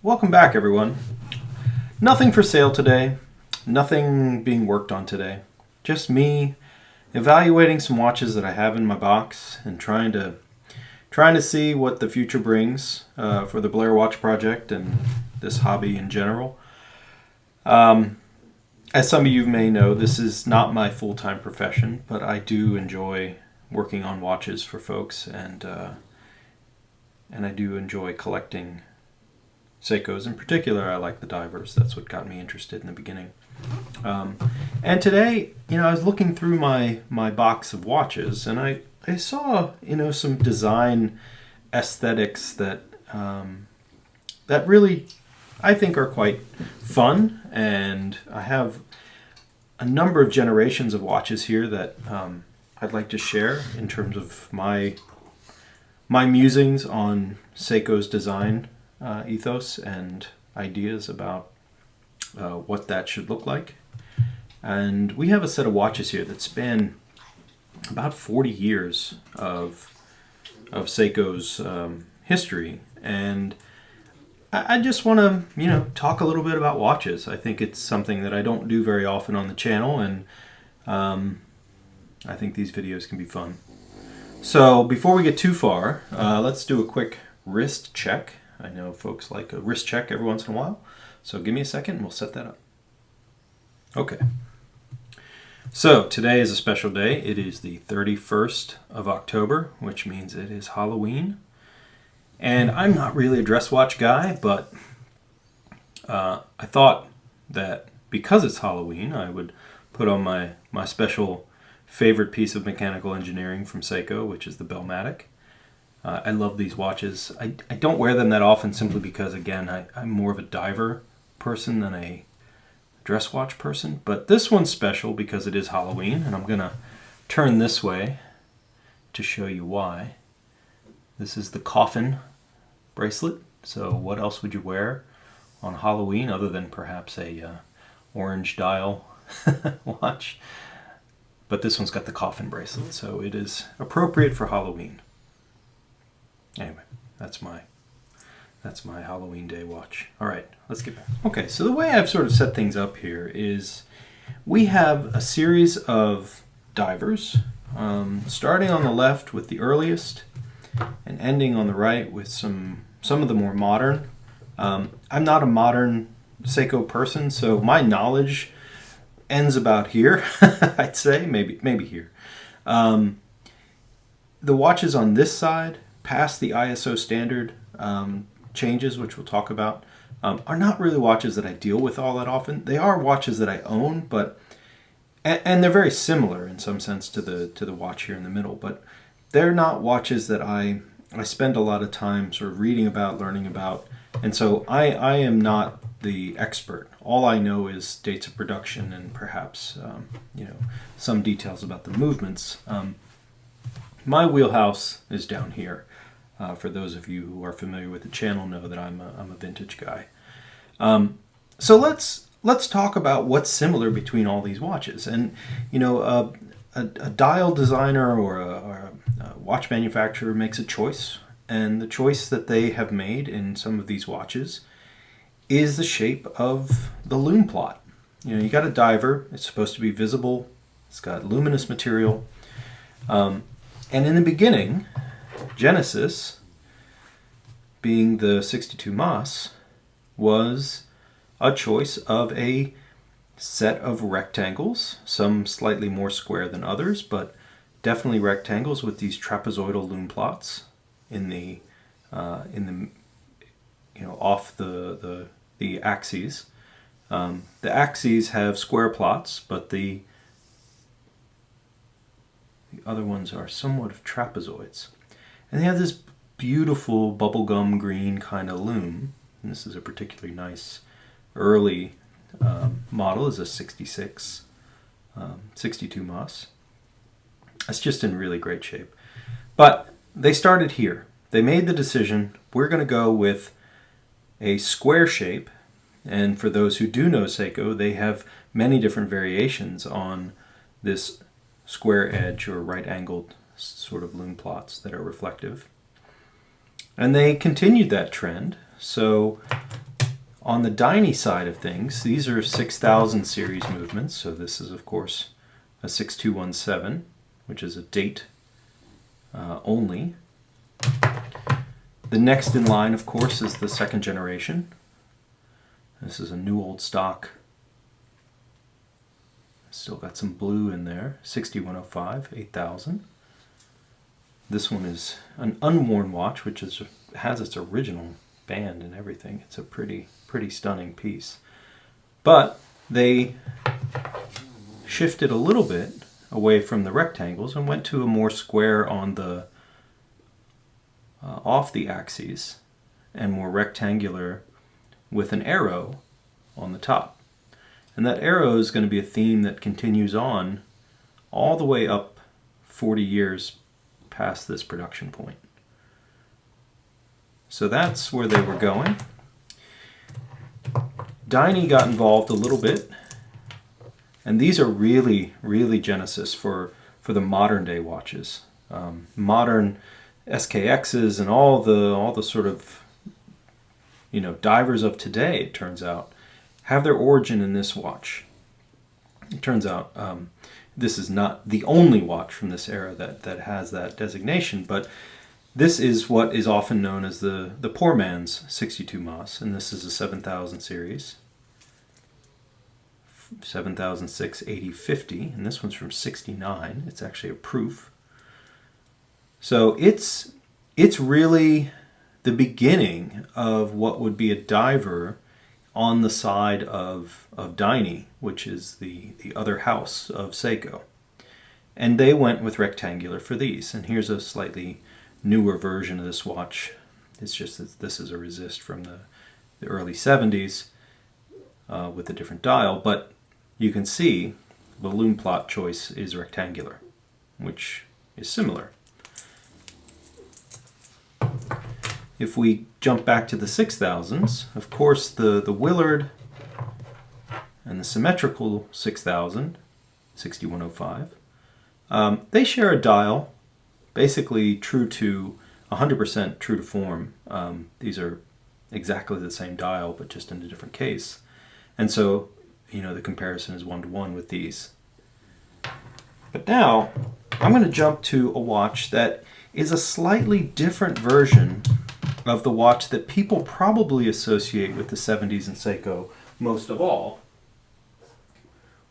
Welcome back, everyone. Nothing for sale today, nothing being worked on today. Just me evaluating some watches that I have in my box and trying to see what the future brings for the Blair Watch project and this hobby in general. As some of you may know, this is not my full-time profession, but I do enjoy working on watches for folks, and I do enjoy collecting Seikos. In particular, I like the divers. That's what got me interested in the beginning. And today, I was looking through my box of watches, and I saw, some design aesthetics that that really, I think, are quite fun. And I have a number of generations of watches here that I'd like to share in terms of my musings on Seiko's design ethos and ideas about what that should look like. And we have a set of watches here that span about 40 years of Seiko's history, and I just want to talk a little bit about watches. I think it's something that I don't do very often on the channel, and I think these videos can be fun. So before we get too far, let's do a quick wrist check. I know folks like a wrist check every once in a while, so give me a second and we'll set that up. Okay. So today is a special day. It is the 31st of October, which means it is Halloween. And I'm not really a dress watch guy, but I thought that because it's Halloween, I would put on my special favorite piece of mechanical engineering from Seiko, which is the Bellmatic. I love these watches. I don't wear them that often simply because, again, I'm more of a diver person than a dress watch person. But this one's special because it is Halloween, and I'm going to turn this way to show you why. This is the coffin bracelet. So what else would you wear on Halloween other than perhaps a orange dial watch? But this one's got the coffin bracelet, so it is appropriate for Halloween. Anyway, that's my Halloween day watch. All right, let's get back. Okay, so the way I've sort of set things up here is we have a series of divers, starting on the left with the earliest and ending on the right with some of the more modern. I'm not a modern Seiko person, so my knowledge ends about here. I'd say maybe here. The watches on this side, past the ISO standard changes, which we'll talk about, are not really watches that I deal with all that often. They are watches that I own, but and they're very similar in some sense to the watch here in the middle, but they're not watches that I spend a lot of time sort of reading about, learning about, and so I am not the expert. All I know is dates of production and perhaps some details about the movements. My wheelhouse is down here. For those of you who are familiar with the channel, know that I'm a vintage guy. So let's talk about what's similar between all these watches. And a dial designer or a watch manufacturer makes a choice, and the choice that they have made in some of these watches is the shape of the lume plot. You got a diver. It's supposed to be visible. It's got luminous material. And in the beginning, Genesis, being the 62 Mas, was a choice of a set of rectangles, some slightly more square than others, but definitely rectangles with these trapezoidal lume plots in the off the axes. The axes have square plots, but the other ones are somewhat of trapezoids. And they have this beautiful bubblegum green kind of lume. And this is a particularly nice early model, is a 66, 62 Mas. It's just in really great shape. But they started here. They made the decision, we're going to go with a square shape. And for those who do know Seiko, they have many different variations on this square edge or right-angled sort of lume plots that are reflective. And they continued that trend. So On the Dynie side of things, these are 6000 series movements. So this is, of course, a 6217, which is a date only. The next in line, of course, is the second generation. This is a new old stock. Still got some blue in there. 6105, 8000. This one is an unworn watch, which has its original band and everything. It's a pretty stunning piece. But they shifted a little bit away from the rectangles and went to a more square on the off the axes and more rectangular with an arrow on the top. And that arrow is going to be a theme that continues on all the way up 40 years past this production point. So that's where they were going. Dynie got involved a little bit, and these are really Genesis for the modern day watches. Modern SKXs and all the sort of, you know, divers of today, it turns out, have their origin in this watch. It turns out this is not the only watch from this era that has that designation, but this is what is often known as the poor man's 62 Mas, and this is a 7000 series. 7006 8050, and this one's from 69. It's actually a proof. So it's really the beginning of what would be a diver on the side of Dynie, which is the other house of Seiko. And they went with rectangular for these. And here's a slightly newer version of this watch. It's just that this is a resist from the early 70s with a different dial, but you can see the lume plot choice is rectangular, which is similar. If we jump back to the 6000s, of course the Willard and the symmetrical 6000, 6105, they share a dial, basically true to 100% true to form. These are exactly the same dial, but just in a different case. And so, you know, the comparison is 1-to-1 with these. But now, I'm going to jump to a watch that is a slightly different version of the watch that people probably associate with the 70s and Seiko most of all,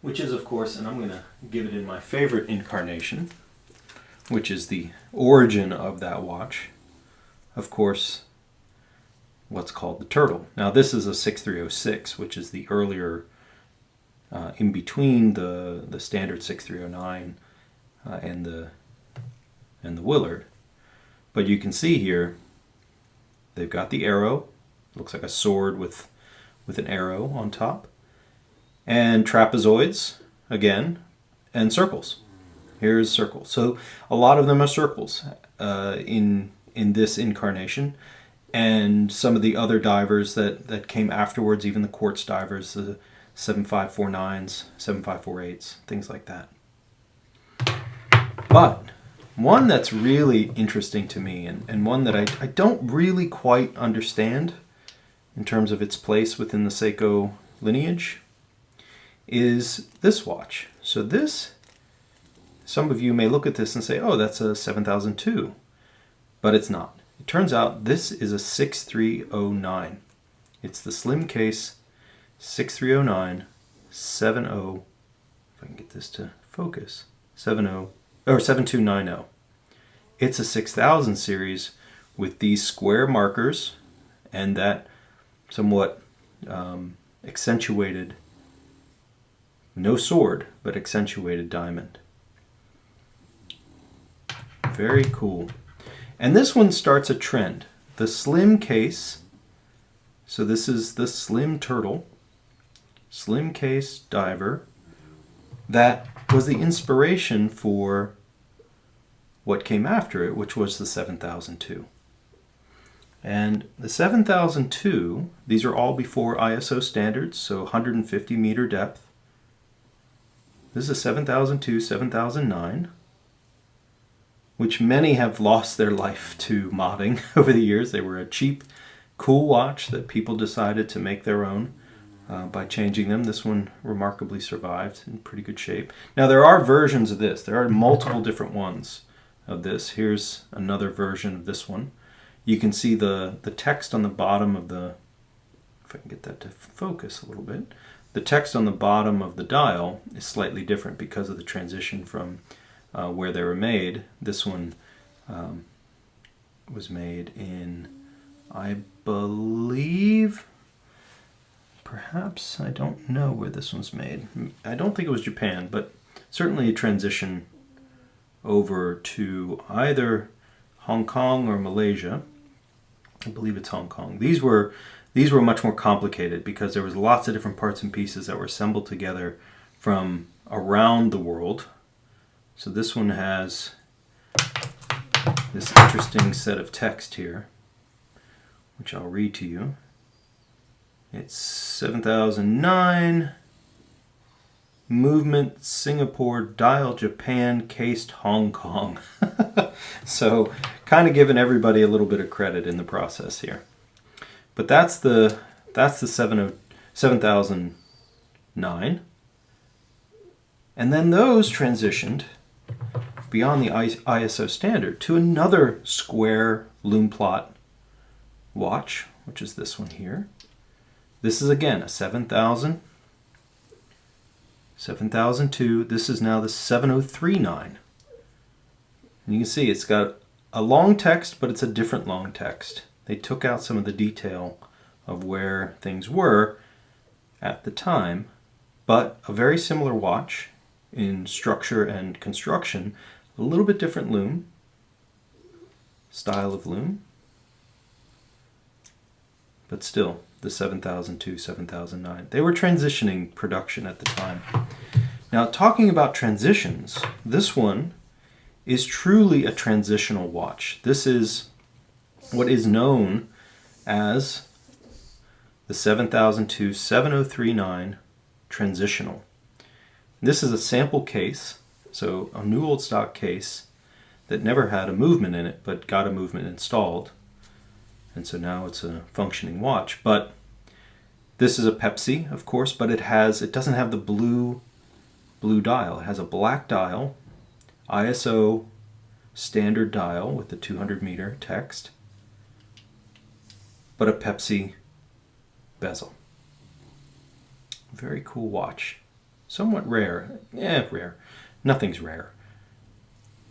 which is, of course, and I'm going to give it in my favorite incarnation, which is the origin of that watch, of course, what's called the Turtle. Now this is a 6306, which is the earlier, in between the standard 6309 and the Willard. But you can see here, they've got the arrow, looks like a sword with an arrow on top, and trapezoids again, and circles. Here's circles. So a lot of them are circles in this incarnation, and some of the other divers that came afterwards, even the quartz divers, the 7549s, 7548s, things like that. But one that's really interesting to me, and one that I don't really quite understand in terms of its place within the Seiko lineage, is this watch. So this, some of you may look at this and say, oh, that's a 7002, but it's not. It turns out this is a 6309. It's the slim case 6309 70, if I can get this to focus, 7290. It's a 6000 series with these square markers and that somewhat accentuated, no sword, but accentuated diamond. Very cool. And this one starts a trend. The slim case, so this is the slim turtle, slim case diver, that was the inspiration for what came after it, which was the 7002. And the 7002, these are all before ISO standards, so 150 meter depth. This is a 7002, 7009, which many have lost their life to modding over the years. They were a cheap cool watch that people decided to make their own by changing them. This one remarkably survived in pretty good shape. Now there are versions of this. There are multiple different ones of this. Here's another version of this one. You can see the text on the bottom of the, if I can get that to focus a little bit, the text on the bottom of the dial is slightly different because of the transition from where they were made. This one was made in, I believe, perhaps, I don't know where this one's made. I don't think it was Japan, but certainly a transition over to either Hong Kong or Malaysia. I believe it's Hong Kong. These were much more complicated because there was lots of different parts and pieces that were assembled together from around the world. So this one has this interesting set of text here, which I'll read to you. It's 7009, movement Singapore, dial Japan, cased Hong Kong. So kind of giving everybody a little bit of credit in the process here. But that's the 7009. And then those transitioned beyond the ISO standard to another square loom plot watch, which is this one here. This is again a 7000, 7002. This is now the 7039. And you can see it's got a long text, but it's a different long text. They took out some of the detail of where things were at the time, but a very similar watch in structure and construction, a little bit different loom, style of loom, but still the 7002, 7009. They were transitioning production at the time. Now, talking about transitions, this one is truly a transitional watch. This is what is known as the 7002 7039 transitional. This is a sample case, so a new old stock case that never had a movement in it, but got a movement installed. And so now it's a functioning watch. But this is a Pepsi, of course, but it doesn't have the blue dial. It has a black dial, ISO standard dial with the 200 meter text, but a Pepsi bezel. Very cool watch. Somewhat rare. Rare. Nothing's rare.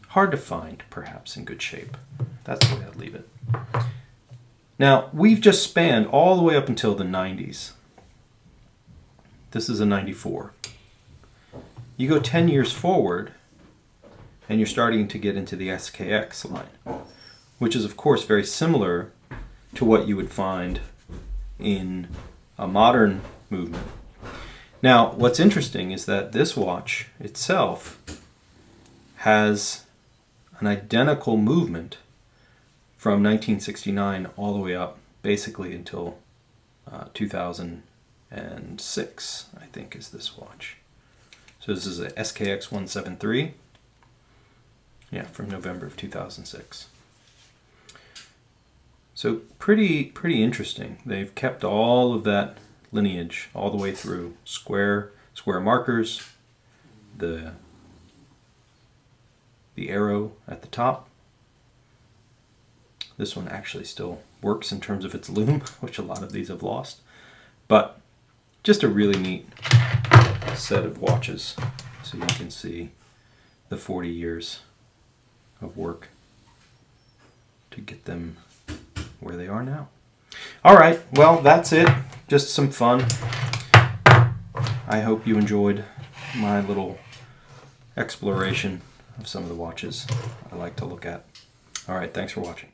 Hard to find, perhaps, in good shape. That's the way I'd leave it. Now, we've just spanned all the way up until the 90s. This is a 94. You go 10 years forward, and you're starting to get into the SKX line, which is, of course, very similar to what you would find in a modern movement. Now, what's interesting is that this watch itself has an identical movement from 1969 all the way up, basically until 2006, I think, is this watch. So this is a SKX 173, from November of 2006. So pretty interesting. They've kept all of that lineage all the way through. Square markers, the arrow at the top. This one actually still works in terms of its loom, which a lot of these have lost. But just a really neat set of watches. So you can see the 40 years of work to get them where they are now. All right, well, that's it. Just some fun. I hope you enjoyed my little exploration of some of the watches I like to look at. All right, thanks for watching.